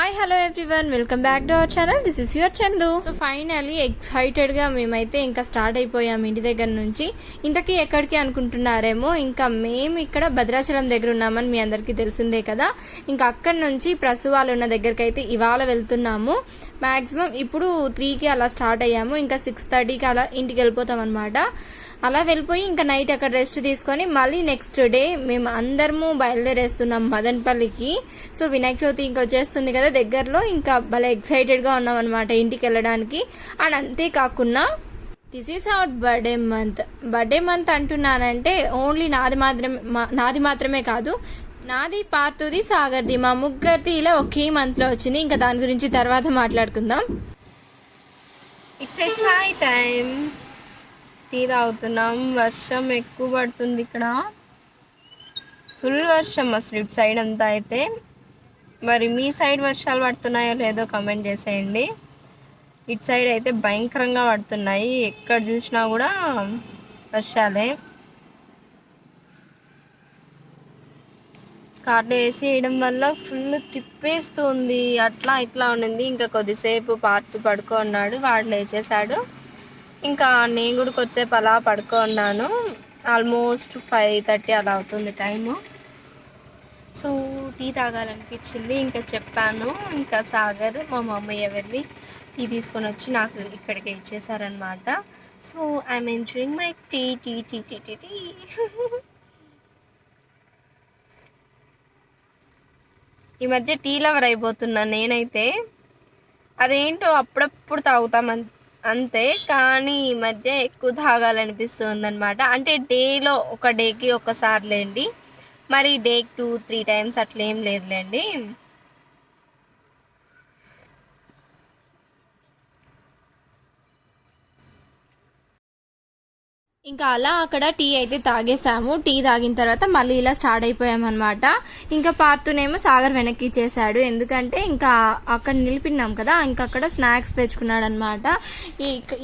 Hi hello everyone, welcome back to our channel. This is your Chandu. So finally ఎక్సైటెడ్గా మేమైతే ఇంకా start అయిపోయాం ఇంటి దగ్గర నుంచి. ఇంతకీ ఎక్కడికి అనుకుంటున్నారేమో, ఇంకా మేము ఇక్కడ భద్రాచలం దగ్గర ఉన్నామని మీ అందరికీ తెలిసిందే కదా. ఇంకా అక్కడి నుంచి ప్రసవాలు ఉన్న దగ్గరికి అయితే ఇవాళ వెళ్తున్నాము. మ్యాక్సిమం ఇప్పుడు 3కి అలా స్టార్ట్ అయ్యాము. ఇంకా 6:30కి అలా ఇంటికి వెళ్ళిపోతాం అనమాట. అలా వెళ్ళిపోయి ఇంకా నైట్ అక్కడ రెస్ట్ తీసుకొని మళ్ళీ నెక్స్ట్ డే మేము అందరము బయలుదేరేస్తున్నాం మదనపల్లికి. సో వినాయక చవితి ఇంకా వచ్చేస్తుంది కదా దగ్గరలో, ఇంకా భలే ఎక్సైటెడ్గా ఉన్నాం అనమాట ఇంటికి వెళ్ళడానికి. అండ్ అంతేకాకుండా this is our birthday month అంటున్నానంటే ఓన్లీ నాది మాత్రమే కాదు, నాది, పార్తుది, సాగర్ది, మా ముగ్గురిది ఇలా ఒకే మంత్లో వచ్చింది. ఇంకా దాని గురించి తర్వాత మాట్లాడుకుందాం. It's a chai time. Tea తాగుతున్నాం. వర్షం ఎక్కువ పడుతుంది ఇక్కడ, ఫుల్ వర్షం అసలు ఇటు సైడ్ అంతా. అయితే మరి మీ సైడ్ వర్షాలు పడుతున్నాయో లేదో కమెంట్ చేసేయండి. ఇటు సైడ్ అయితే భయంకరంగా పడుతున్నాయి, ఎక్కడ చూసినా కూడా వర్షాలే. కార్లో వేసి వేయడం వల్ల ఫుల్ తిప్పేస్తుంది, అట్లా ఇట్లా ఉండింది. ఇంకా కొద్దిసేపు పార్తు పడుకున్నాడు, వాడు లేచేశాడు. ఇంకా నేను కూడా కొద్దిసేపు అలా పడుకున్నాను. ఆల్మోస్ట్ 5:30 అలా అవుతుంది టైము. సో టీ తాగాలనిపించింది, ఇంకా చెప్పాను. ఇంకా సాగర్ మా మమ్మయ్య వెళ్ళి టీ తీసుకొని వచ్చి నాకు ఇక్కడికి ఇచ్చేసారనమాట. So I'm enjoying my tea tea tea tea tea tea ఈ మధ్య టీ లవర్ అయిపోతున్నా నేనైతే. అదేంటో అప్పుడప్పుడు తాగుతాం అంతే, కానీ ఈ మధ్య ఎక్కువ తాగాలనిపిస్తుంది అనమాట. అంటే డేలో ఒక డేకి ఒకసారి లేండి, మరి డేకి 2-3 టైమ్స్ అట్లా ఏం లేదులేండి. ఇంకా అలా అక్కడ టీ అయితే తాగేసాము. టీ తాగిన తర్వాత మళ్ళీ ఇలా స్టార్ట్ అయిపోయామన్నమాట. ఇంకా పార్తునేమో సాగర్ వెనక్కి చేశాడు, ఎందుకంటే ఇంకా అక్కడ నిలిపినాం కదా, ఇంకా అక్కడ స్నాక్స్ తెచ్చుకున్నాడు అనమాట.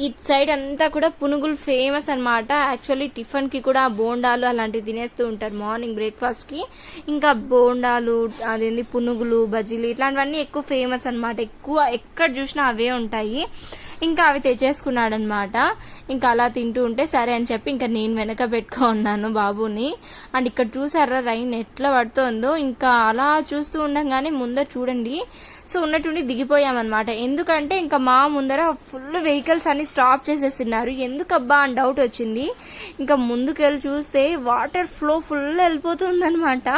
ఈ సైడ్ అంతా కూడా పునుగులు ఫేమస్ అనమాట. యాక్చువల్లీ టిఫిన్కి కూడా బోండాలు అలాంటివి తినేస్తూ ఉంటారు మార్నింగ్ బ్రేక్ఫాస్ట్కి. ఇంకా బోండాలు, అదేంటి పునుగులు, బజ్జీలు ఇట్లాంటివన్నీ ఎక్కువ ఫేమస్ అనమాట. ఎక్కువ ఎక్కడ చూసినా అవే ఉంటాయి. ఇంకా అవి తెచ్చేసుకున్నాడు అనమాట. ఇంకా అలా తింటూ ఉంటే సరే అని చెప్పి ఇంకా నేను వెనక పెట్టుకున్నాను బాబుని. అండ్ ఇక్కడ చూసారా రైన్ ఎట్లా పడుతుందో. ఇంకా అలా చూస్తూ ఉండగానే ముందర చూడండి, సో ఉన్నట్టుండి దిగిపోయామన్నమాట. ఎందుకంటే ఇంకా మా ముందర ఫుల్ వెహికల్స్ అన్ని స్టాప్ చేసేస్తున్నారు. ఎందుకబ్బా అని డౌట్ వచ్చింది. ఇంకా ముందుకెళ్ళి చూస్తే వాటర్ ఫ్లో ఫుల్ వెళ్ళిపోతుంది అనమాట.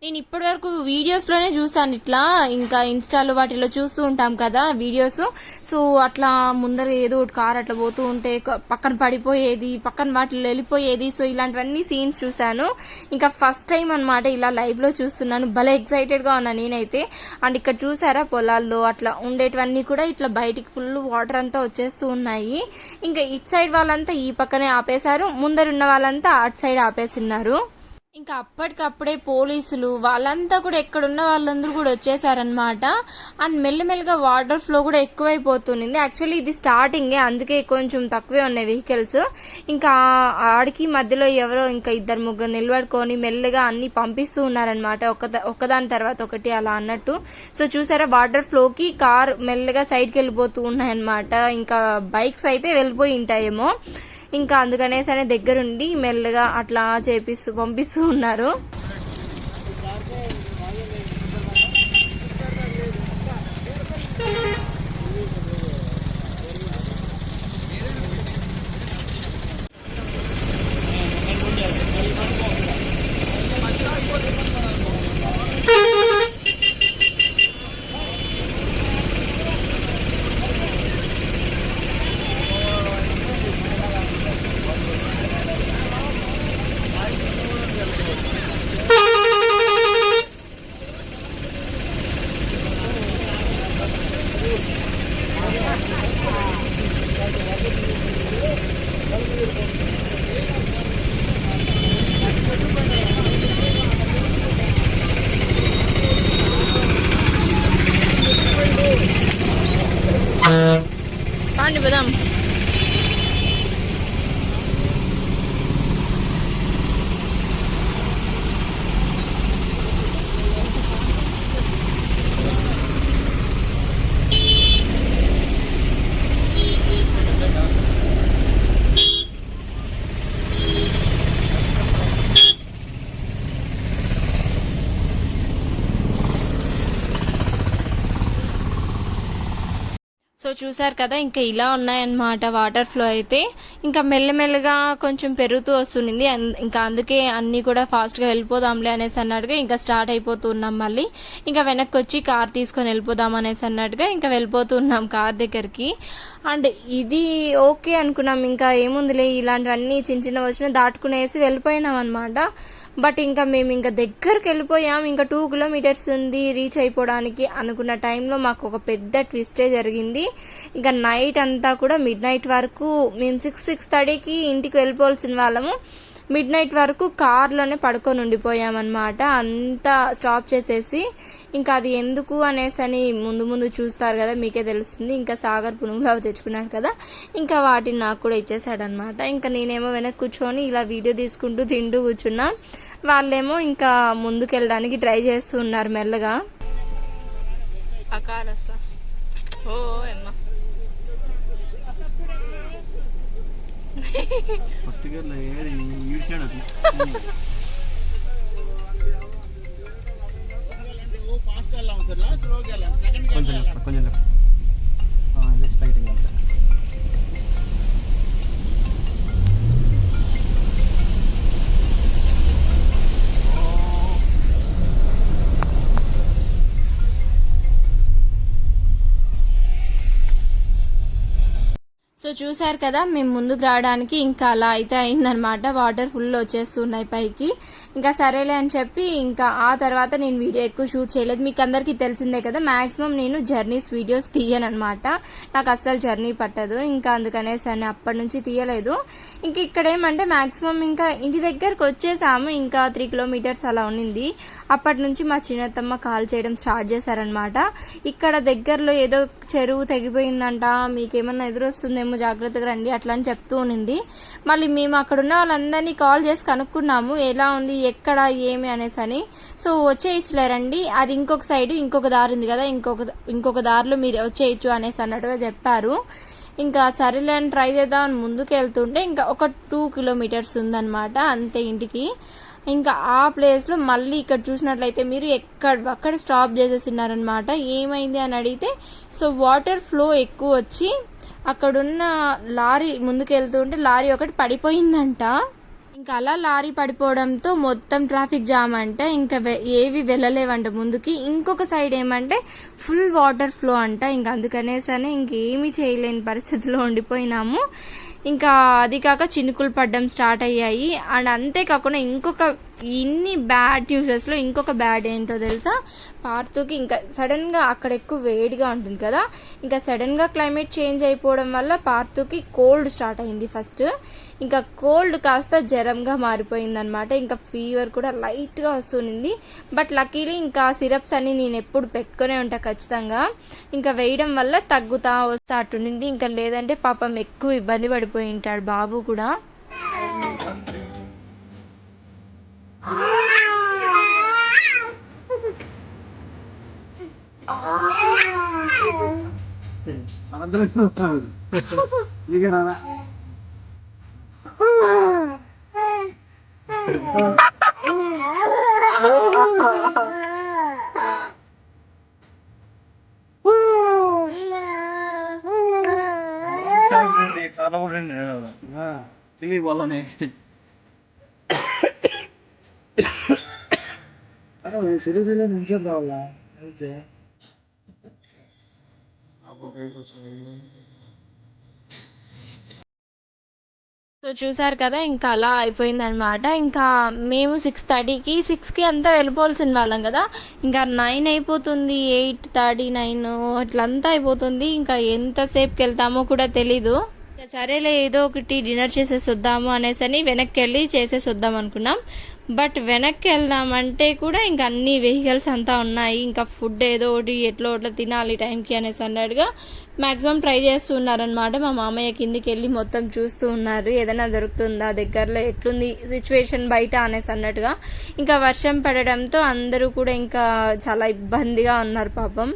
నేను ఇప్పటి వరకు వీడియోస్లోనే చూసాను ఇట్లా, ఇంకా ఇన్స్టాలో వాటిలో చూస్తూ ఉంటాం కదా వీడియోస్. సో అట్లా ముందర ఏదో ఒకటి కార్ అట్లా పోతూ ఉంటే పక్కన పడిపోయేది, పక్కన వాటిలో వెళ్ళిపోయేది. సో ఇలాంటివన్నీ సీన్స్ చూశాను. ఇంకా ఫస్ట్ టైం అనమాట ఇలా లైవ్లో చూస్తున్నాను. భలే ఎక్సైటెడ్గా ఉన్నాను నేనైతే. అండ్ ఇక్కడ చూసారా పొలాల్లో అట్లా ఉండేటివన్నీ కూడా ఇట్లా బయటికి ఫుల్ వాటర్ అంతా వచ్చేస్తూ ఉన్నాయి. ఇంకా ఇటు సైడ్ వాళ్ళంతా ఈ పక్కనే ఆపేశారు, ముందరున్న వాళ్ళంతా అటు సైడ్ ఆపేసిన్నారు. ఇంకా అప్పటికప్పుడే పోలీసులు వాళ్ళంతా కూడా ఎక్కడున్న వాళ్ళందరూ కూడా వచ్చేసారనమాట. అండ్ మెల్లమెల్లగా వాటర్ ఫ్లో కూడా ఎక్కువైపోతుంది. యాక్చువల్లీ ఇది స్టార్టింగే, అందుకే కొంచెం తక్కువే ఉన్నాయి వెహికల్స్. ఇంకా ఆడికి మధ్యలో ఎవరో ఇంకా 2-3 నిలబడుకొని మెల్లగా అన్ని పంపిస్తూ ఉన్నారనమాట, ఒకదాని తర్వాత ఒకటి అలా అన్నట్టు. సో చూసారా వాటర్ ఫ్లోకి కార్ మెల్లగా సైడ్కి వెళ్ళిపోతూ ఉన్నాయన్నమాట. ఇంకా బైక్స్ అయితే వెళ్ళిపోయి ఉంటాయేమో, ఇంకా అందుకనే సరే దగ్గరుండి మెల్లగా అట్లా పంపిస్తూ ఉన్నారు. పాండి బదాం. సో చూసారు కదా, ఇంకా ఇలా ఉన్నాయన్నమాట వాటర్ ఫ్లో అయితే. ఇంకా మెల్లమెల్లగా కొంచెం పెరుగుతూ వస్తుంది. ఇంకా అందుకే అన్నీ కూడా ఫాస్ట్గా వెళ్ళిపోదాంలే అనేసి అన్నట్టుగా ఇంకా స్టార్ట్ అయిపోతున్నాం. మళ్ళీ ఇంకా వెనక్కి వచ్చి కార్ తీసుకొని వెళ్ళిపోదాం అనేసి అన్నట్టుగా ఇంకా వెళ్ళిపోతున్నాం కార్ దగ్గరికి. అండ్ ఇది ఓకే అనుకున్నాం, ఇంకా ఏముందిలే ఇలాంటివన్నీ చిన్న చిన్న వచ్చినా దాటుకునేసి వెళ్ళిపోయినాం అనమాట. బట్ ఇంకా మేము ఇంకా దగ్గరికి వెళ్ళిపోయాం. ఇంకా 2 కిలోమీటర్స్ ఉంది రీచ్ అయిపోవడానికి అనుకున్న టైంలో మాకు ఒక పెద్ద ట్విస్టే జరిగింది. ఇంకా నైట్ అంతా కూడా మిడ్ నైట్ వరకు మేము 6-6:30కి ఇంటికి వెళ్ళిపోవాల్సిన వాళ్ళము. మిడ్ నైట్ వరకు కార్లోనే పడుకొని ఉండిపోయామన్నమాట. అంతా స్టాప్ చేసేసి ఇంకా అది ఎందుకు అనేసి అని ముందు చూస్తారు కదా, మీకే తెలుస్తుంది. ఇంకా సాగర్ పునుగులు అవి తెచ్చుకున్నాడు కదా, ఇంకా వాటిని నాకు కూడా ఇచ్చేసాడనమాట. ఇంకా నేనేమో వెనక్కి కూర్చొని ఇలా వీడియో తీసుకుంటూ తింటూ కూర్చున్నా. వాళ్ళేమో ఇంకా ముందుకు వెళ్ళడానికి ట్రై చేస్తూ ఉన్నారు మెల్లగా. కొంచెం స్ట్రైటింగ్ అంతే. సో చూసారు కదా, మేము ముందుకు రావడానికి ఇంకా అలా అయితే అయిందనమాట. వాటర్ ఫుల్ వచ్చేస్తున్నాయి పైకి. ఇంకా సరేలే అని చెప్పి ఇంకా ఆ తర్వాత నేను వీడియో ఎక్కువ షూట్ చేయలేదు. మీకు అందరికీ తెలిసిందే కదా, మ్యాక్సిమం నేను జర్నీస్ వీడియోస్ తీయనమాట. నాకు అస్సలు జర్నీ పట్టదు. ఇంకా అందుకనేసి అని అప్పటి నుంచి తీయలేదు. ఇంక ఇక్కడ ఏమంటే మ్యాక్సిమం ఇంకా ఇంటి దగ్గరకు వచ్చేసాము. ఇంకా 3 కిలోమీటర్స్ అలా ఉన్నింది. అప్పటి నుంచి మా చిన్నత్తమ్మ కాల్ చేయడం స్టార్ట్ చేశారనమాట. ఇక్కడ దగ్గరలో ఏదో చెరువు తెగిపోయిందంట, మీకేమన్నా ఎదురొస్తుందేమో జాగ్రత్తగా రండి అట్లా అని చెప్తూ ఉన్నింది. మళ్ళీ మేము అక్కడ ఉన్న వాళ్ళందరినీ కాల్ చేసి కనుక్కున్నాము ఎలా ఉంది ఎక్కడ ఏమి అనేసి అని. సో వచ్చేయచ్చులేరండి, అది ఇంకొక సైడ్ ఇంకొక దారి ఉంది కదా, ఇంకొక దారిలో మీరు వచ్చేయచ్చు అనేసి అన్నట్టుగా చెప్పారు. ఇంకా సరేలే అని ట్రై చేద్దామని ముందుకు వెళ్తుంటే ఇంకా ఒక 2 కిలోమీటర్స్ ఉందన్నమాట అంతే ఇంటికి. ఇంకా ఆ ప్లేస్లో మళ్ళీ ఇక్కడ చూసినట్లయితే మీరు అక్కడ స్టాప్ చేసేసినారనమాట. ఏమైంది అని అడిగితే సో వాటర్ ఫ్లో ఎక్కువ వచ్చి అక్కడున్న లారీ ముందుకు వెళ్తుంటే లారీ ఒకటి పడిపోయిందంట. ఇంకా అలా లారీ పడిపోవడంతో మొత్తం ట్రాఫిక్ జామ్ అంట. ఇంకా ఏవి వెళ్ళలేవంట ముందుకి. ఇంకొక సైడ్ ఏమంటే ఫుల్ వాటర్ ఫ్లో అంట. ఇంకా అందుకనేసరి ఇంకేమీ చేయలేని పరిస్థితిలో ఉండిపోయినాము. ఇంకా అది కాక చినుకులు పడడం స్టార్ట్ అయ్యాయి. అండ్ అంతేకాకుండా ఇన్ని బ్యాడ్ న్యూసెస్లో ఇంకొక బ్యాడ్ ఏంటో తెలుసా, పార్తుకి ఇంకా సడన్గా అక్కడ ఎక్కువ వేడిగా ఉంటుంది కదా, ఇంకా సడన్గా క్లైమేట్ చేంజ్ అయిపోవడం వల్ల పార్తుకి కోల్డ్ స్టార్ట్ అయింది ఫస్ట్. ఇంకా కోల్డ్ కాస్త జ్వరంగా మారిపోయింది అనమాట. ఇంకా ఫీవర్ కూడా లైట్గా వస్తుంది. బట్ లక్కీలీ ఇంకా సిరప్స్ అన్ని నేను ఎప్పుడు పెట్టుకునే ఉంటా ఖచ్చితంగా. ఇంకా వేయడం వల్ల తగ్గుతా వస్తా అట్టుండింది. ఇంకా లేదంటే పాపం ఎక్కువ ఇబ్బంది పడిపోయి ఉంటాడు బాబు కూడా. సో చూసారు కదా, ఇంకా అలా అయిపోయింది అనమాట. ఇంకా మేము 6:30కి అంతా వెళ్ళిపోవాల్సిన వాళ్ళం కదా, ఇంకా 9 అయిపోతుంది, 8:30, 9 అట్లంతా అయిపోతుంది. ఇంకా ఎంతసేపుకి వెళ్తామో కూడా తెలీదు. సరేలే ఏదో ఒకటి డిన్నర్ చేసేసి వద్దాము అనేసి వెనక్కి వెళ్ళి చేసేసి వద్దాం అనుకున్నాం. బట్ వెనక్కి వెళ్దామంటే కూడా ఇంకా అన్ని వెహికల్స్ అంతా ఉన్నాయి. ఇంకా ఫుడ్ ఏదో ఒకటి ఎట్లా తినాలి టైంకి అనేసి అన్నట్టుగా మ్యాక్సిమం ట్రై చేస్తూ ఉన్నారనమాట. మా మామయ్య కిందికి వెళ్ళి మొత్తం చూస్తూ ఉన్నారు, ఏదైనా దొరుకుతుందా దగ్గరలో, ఎట్లుంది సిచ్యువేషన్ బయట అనేసి అన్నట్టుగా. ఇంకా వర్షం పడడంతో అందరూ కూడా ఇంకా చాలా ఇబ్బందిగా ఉన్నారు పాపం.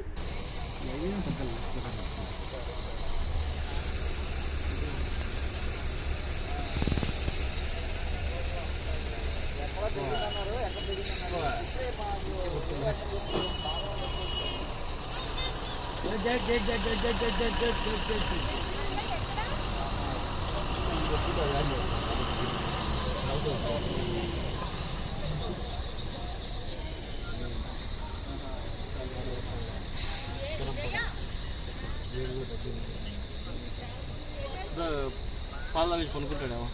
పాలు తాగేసి కొనుక్కుంటాడేమో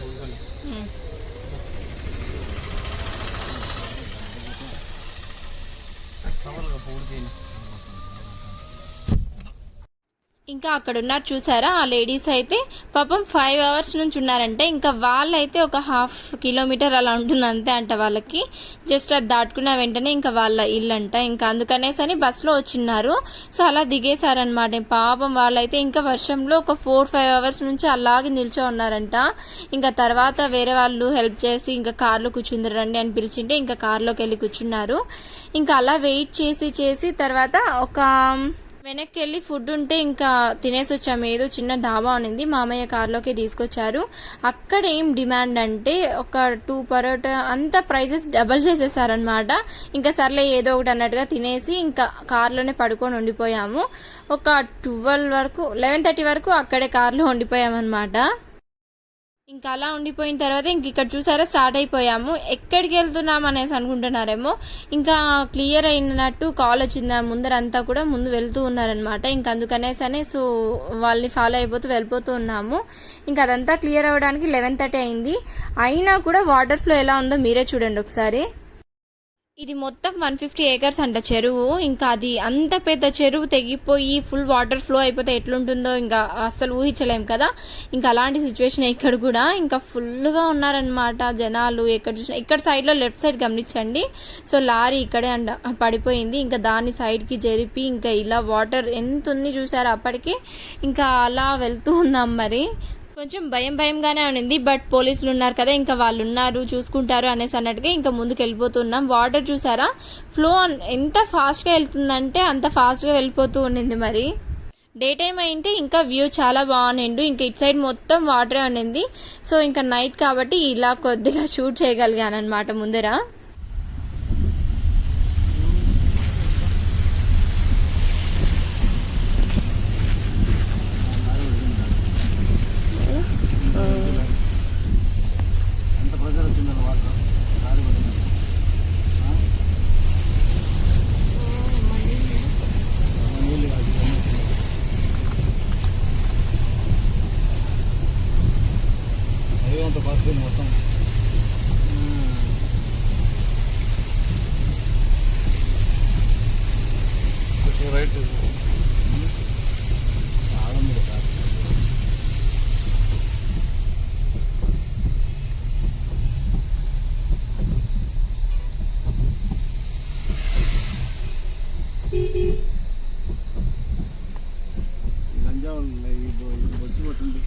కొనుక్కొని సవాలుగా పూర్తి ఇంకా అక్కడ ఉన్నారు చూసారా ఆ లేడీస్ అయితే పాపం 5 hours నుంచి ఉన్నారంటే ఇంకా వాళ్ళైతే ఒక 1/2 kilometer అలా ఉంటుంది అంతే అంట వాళ్ళకి జస్ట్ అది దాటుకున్న వెంటనే ఇంకా వాళ్ళ ఇల్లు అంట ఇంకా అందుకనేసని బస్సులో వచ్చిన్నారు సో అలా దిగేశారనమాట పాపం వాళ్ళైతే ఇంకా వర్షంలో ఒక 4-5 hours నుంచి అలాగే నిల్చో ఉన్నారంట ఇంకా తర్వాత వేరే వాళ్ళు హెల్ప్ చేసి ఇంకా కార్లో కూర్చుందరండి అని పిలిచింటే ఇంకా కార్లోకి వెళ్ళి కూర్చున్నారు ఇంకా అలా వెయిట్ చేసి తర్వాత ఒక వెనక్కి వెళ్ళి ఫుడ్ ఉంటే ఇంకా తినేసి వచ్చాము ఏదో చిన్న డాబా ఉన్నింది మామయ్య కార్లోకి తీసుకొచ్చారు అక్కడ ఏం డిమాండ్ అంటే ఒక 2 పరోటా అంత ప్రైజెస్ డబల్ చేసేసారనమాట ఇంకా సర్లే ఏదో ఒకటి అన్నట్టుగా తినేసి ఇంకా కార్లోనే పడుకొని ఉండిపోయాము ఒక 11:30 వరకు అక్కడే కార్లో ఉండిపోయామన్నమాట ఇంకా అలా ఉండిపోయిన తర్వాత ఇంక ఇక్కడ చూసారా స్టార్ట్ అయిపోయాము ఎక్కడికి వెళ్తున్నాం అనేసి అనుకుంటున్నారేమో ఇంకా క్లియర్ అయినట్టు కాల్ వచ్చింది ముందరంతా కూడా ముందు వెళ్తూ ఉన్నారనమాట ఇంకా అందుకనేసనే సో వాళ్ళని ఫాలో అయిపోతూ వెళ్ళిపోతూ ఉన్నాము ఇంకా అదంతా క్లియర్ అవ్వడానికి 11:30 అయింది అయినా కూడా వాటర్ ఫ్లో ఎలా ఉందో మీరే చూడండి ఒకసారి ఇది మొత్తం 150 acres అంట చెరువు ఇంకా అది అంత పెద్ద చెరువు తెగిపోయి ఫుల్ వాటర్ ఫ్లో అయిపోతే ఎట్లుంటుందో ఇంకా అస్సలు ఊహించలేం కదా ఇంకా అలాంటి సిచ్యువేషన్ ఇక్కడ కూడా ఇంకా ఫుల్గా ఉన్నారనమాట జనాలు ఎక్కడ చూసినా ఇక్కడ సైడ్లో లెఫ్ట్ సైడ్ గమనించండి సో లారీ ఇక్కడే పడిపోయింది ఇంకా దాని సైడ్కి జరిపి ఇంకా ఇలా వాటర్ ఎంత ఉంది చూసారా అప్పటికి ఇంకా అలా వెళ్తూ ఉన్నాం మరి కొంచెం భయంగానే ఉంది బట్ పోలీసులు ఉన్నారు కదా ఇంకా వాళ్ళు ఉన్నారు చూసుకుంటారు అనేసి అన్నట్టుగా ఇంకా ముందుకు వెళ్ళిపోతున్నాం వాటర్ చూసారా ఫ్లో ఎంత ఫాస్ట్గా వెళ్తుందంటే అంత ఫాస్ట్గా వెళ్ళిపోతూ ఉండింది మరి డే టైం అయింటే ఇంకా వ్యూ చాలా బాగుండు ఇంకా ఇటు సైడ్ మొత్తం వాటరే ఉండింది సో ఇంకా నైట్ కాబట్టి ఇలా కొద్దిగా షూట్ చేయగలిగాను అనమాట ముందర మొత్తం రైట్ గంజా వచ్చి పట్టింది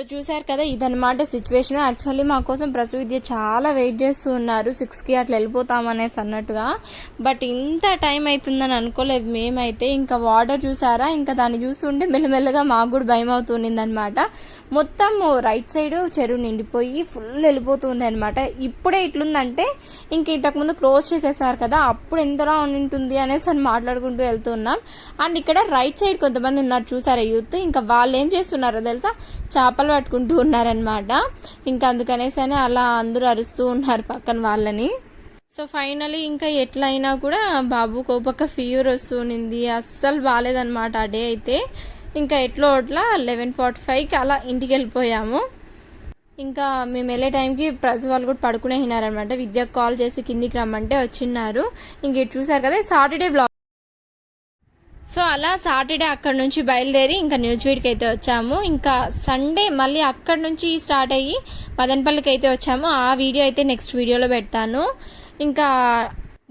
సో చూసారు కదా, ఇదనమాట సిచ్యువేషన్. యాక్చువల్లీ మా కోసం ప్రసవ విద్య చాలా వెయిట్ చేస్తూ ఉన్నారు, 6కి అట్లా వెళ్ళిపోతామనేసి అన్నట్టుగా. బట్ ఇంత టైం అవుతుందని అనుకోలేదు మేమైతే. ఇంకా వాటర్ చూసారా, ఇంకా దాన్ని చూస్తుంటే మెల్లమెల్లగా మాకు కూడా భయం అవుతుండింది అనమాట. మొత్తం రైట్ సైడ్ చెరువు నిండిపోయి ఫుల్ వెళ్ళిపోతుంది అనమాట. ఇప్పుడే ఇట్లుందంటే ఇంక ఇంతకుముందు క్లోజ్ చేసేసారు కదా, అప్పుడు ఎంతలా ఉంటుంది అనేసి అని మాట్లాడుకుంటూ వెళ్తున్నాం. అండ్ ఇక్కడ రైట్ సైడ్ కొంతమంది ఉన్నారు చూసారా యూత్, ఇంకా వాళ్ళు ఏం చేస్తున్నారో తెలుసా, చేపలు పట్టుకుంటూ ఉన్నారనమాట. ఇంకా అందుకనేసి అలా అందరూ అరుస్తూ ఉన్నారు పక్కన వాళ్ళని. సో ఫైనలీ ఇంకా ఎట్లయినా కూడా బాబుకి ఒక పక్క ఫీవర్ వస్తుంది, అస్సలు బాగాలేదనమాట ఆ డే అయితే. ఇంకా ఎట్లో అట్లా 11:45కి అలా ఇంటికి వెళ్ళిపోయాము. ఇంకా మేము వెళ్ళే టైంకి ప్రజ వాళ్ళు కూడా పడుకునే అయినారనమాట. విద్యకు కాల్ చేసి కిందికి రమ్మంటే వచ్చిన్నారు. ఇంక ఇటు చూసారు కదా, సాటర్డే బ్లాగ్. సో అలా సాటర్డే అక్కడ నుంచి బయలుదేరి ఇంకా న్యూజివీడ్కి అయితే వచ్చాము. ఇంకా సండే మళ్ళీ అక్కడ నుంచి స్టార్ట్ అయ్యి మదనపల్లికి అయితే వచ్చాము. ఆ వీడియో అయితే నెక్స్ట్ వీడియోలో పెడతాను. ఇంకా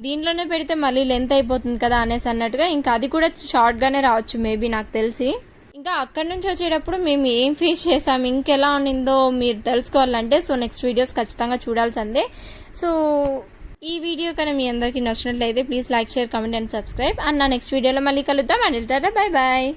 దీంట్లోనే పెడితే మళ్ళీ లెంత్ అయిపోతుంది కదా అనేసి అన్నట్టుగా ఇంకా అది కూడా షార్ట్గానే రావచ్చు మేబీ, నాకు తెలిసి. ఇంకా అక్కడి నుంచి వచ్చేటప్పుడు మేము ఏం ఫేస్ చేసాము, ఇంకెలా ఉన్నిందో మీరు తెలుసుకోవాలంటే సో నెక్స్ట్ వీడియోస్ ఖచ్చితంగా చూడాల్సిందే. సో ఈ వీడియో కన్నా మీ అందరికీ నచ్చినట్లయితే please like, share, comment and subscribe. And నా నెక్స్ట్ వీడియోలో మళ్ళీ కలుద్దాం. And tata, bye bye.